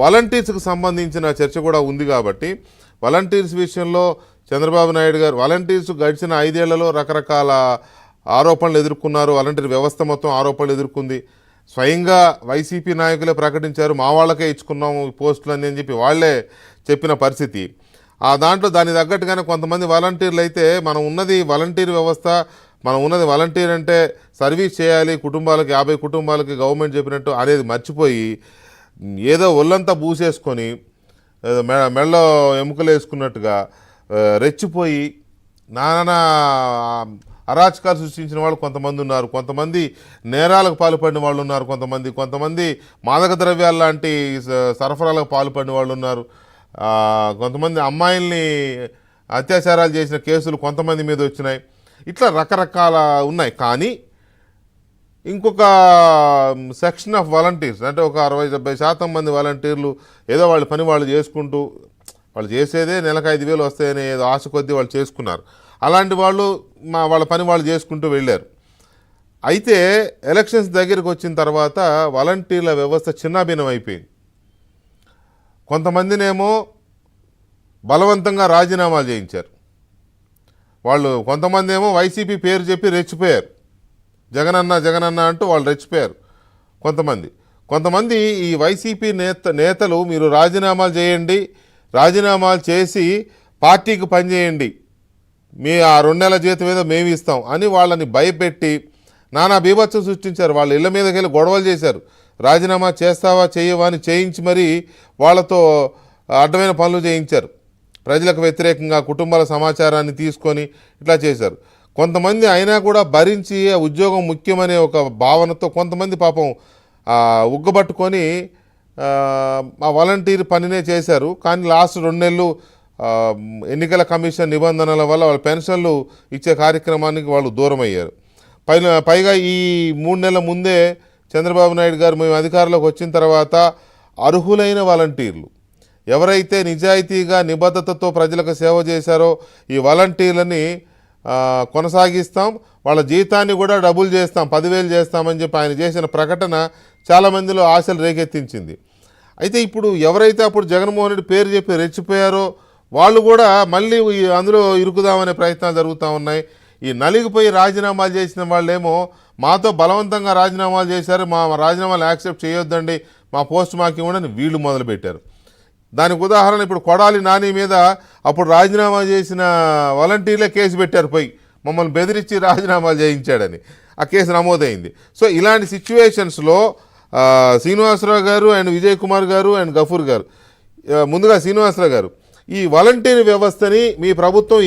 వాలంటీర్స్కి సంబంధించిన చర్చ కూడా ఉంది కాబట్టి వాలంటీర్స్ విషయంలో చంద్రబాబు నాయుడు గారు వాలంటీర్స్ గడిచిన 5 ఏళ్లలో రకరకాల ఆరోపణలు ఎదుర్కొన్నారు. వాలంటీర్ వ్యవస్థ మొత్తం ఆరోపణలు ఎదుర్కొంది. స్వయంగా వైసీపీ నాయకులే ప్రకటించారు, మా వాళ్ళకే ఇచ్చుకున్నాము పోస్టులు అని చెప్పి వాళ్ళే చెప్పిన పరిస్థితి. దాంట్లో దానికి తగ్గట్టుగానే కొంతమంది వాలంటీర్లు అయితే మనం ఉన్నది వాలంటీర్ వ్యవస్థ, మనం ఉన్నది వాలంటీర్ అంటే సర్వీస్ చేయాలి కుటుంబాలకి, 50 కుటుంబాలకి గవర్నమెంట్ చెప్పినట్టు అనేది మర్చిపోయి ఏదో ఒళ్ళంతా బూసేసుకొని మెడలో ఎముకలు వేసుకున్నట్టుగా రెచ్చిపోయి నానా అరాచకాలు సృష్టించిన వాళ్ళు కొంతమంది ఉన్నారు. కొంతమంది నేరాలకు పాల్పడిన వాళ్ళు ఉన్నారు. కొంతమంది మాదక ద్రవ్యాల లాంటి సరఫరాలకు పాల్పడిన వాళ్ళు ఉన్నారు. కొంతమంది అమ్మాయిల్ని అత్యాచారాలు చేసిన కేసులు కొంతమంది మీద వచ్చినాయి. ఇట్లా రకరకాల ఉన్నాయి. కానీ ఇంకొక సెక్షన్ ఆఫ్ వాలంటీర్స్ అంటే ఒక 60-70% మంది వాలంటీర్లు ఏదో వాళ్ళ పని వాళ్ళు చేసుకుంటూ, వాళ్ళు చేసేదే నెలకు 5,000 వస్తాయని ఏదో ఆశ కొద్దీ వాళ్ళు చేసుకున్నారు. అలాంటి వాళ్ళు వాళ్ళ పని వాళ్ళు చేసుకుంటూ వెళ్ళారు. అయితే ఎలక్షన్స్ దగ్గరికి వచ్చిన తర్వాత వాలంటీర్ల వ్యవస్థ చిన్నాభిన్నం అయిపోయింది. కొంతమందినేమో బలవంతంగా రాజీనామాలు చేయించారు. వాళ్ళు కొంతమంది ఏమో వైసీపీ పేరు చెప్పి రెచ్చిపోయారు. జగనన్న అంటూ వాళ్ళు రెచ్చిపోయారు. కొంతమంది ఈ వైసీపీ నేతలు మీరు రాజీనామాలు చేయండి, రాజీనామాలు చేసి పార్టీకి పనిచేయండి, మీ ఆ 2 నెలల జీతం ఏదో మేము ఇస్తాం అని వాళ్ళని భయపెట్టి నానా బీభత్సం సృష్టించారు. వాళ్ళ ఇళ్ళ మీదకి వెళ్ళి గొడవలు చేశారు. రాజీనామా చేస్తావా చేయవా అని చేయించి మరీ వాళ్ళతో అడ్డమైన పనులు చేయించారు. ప్రజలకు వ్యతిరేకంగా కుటుంబాల సమాచారాన్ని తీసుకొని ఇట్లా చేశారు. కొంతమంది అయినా కూడా భరించి ఉద్యోగం ముఖ్యమనే ఒక భావనతో కొంతమంది పాపం ఉగ్గబట్టుకొని ఆ వాలంటీర్ పనినే చేశారు. కానీ లాస్ట్ 2 నెలలు ఎన్నికల కమిషన్ నిబంధనల వల్ల వాళ్ళ పెన్షన్లు ఇచ్చే కార్యక్రమానికి వాళ్ళు దూరం అయ్యారు. పైగా ఈ 3 నెలల ముందే చంద్రబాబు నాయుడు గారు మేము అధికారంలోకి వచ్చిన తర్వాత అర్హులైన వాలంటీర్లు ఎవరైతే నిజాయితీగా నిబద్ధతతో ప్రజలకు సేవ చేశారో ఈ వాలంటీర్లని కొనసాగిస్తాం, వాళ్ళ జీతాన్ని కూడా డబుల్ చేస్తాం, 10,000 చేస్తామని చెప్పి ఆయన చేసిన ప్రకటన చాలామందిలో ఆశలు రేకెత్తించింది. అయితే ఇప్పుడు ఎవరైతే అప్పుడు జగన్మోహన్ రెడ్డి పేరు చెప్పి రెచ్చిపోయారో వాళ్ళు కూడా మళ్ళీ అందులో ఇరుకుదామనే ప్రయత్నాలు జరుగుతూ ఉన్నాయి. ఈ నలిగిపోయి రాజీనామాలు చేసిన వాళ్ళేమో మాతో బలవంతంగా రాజీనామాలు చేశారు, మా రాజీనామాలు యాక్సెప్ట్ చేయొద్దండి, మా పోస్ట్ మాకు ఇవ్వండి వీళ్ళు మొదలుపెట్టారు. దానికి ఉదాహరణ ఇప్పుడు కొడాలి నాని మీద అప్పుడు రాజీనామా చేసిన వాలంటీర్లే కేసు పెట్టారు, పోయి మమ్మల్ని బెదిరించి రాజీనామాలు చేయించాడని ఆ కేసు నమోదైంది. సో ఇలాంటి సిచ్యువేషన్స్లో శ్రీనివాసరావు గారు అండ్ విజయ్ కుమార్ గారు అండ్ గఫూర్ గారు, ముందుగా శ్రీనివాసరావు గారు, ఈ వాలంటీర్ వ్యవస్థని మీ ప్రభుత్వం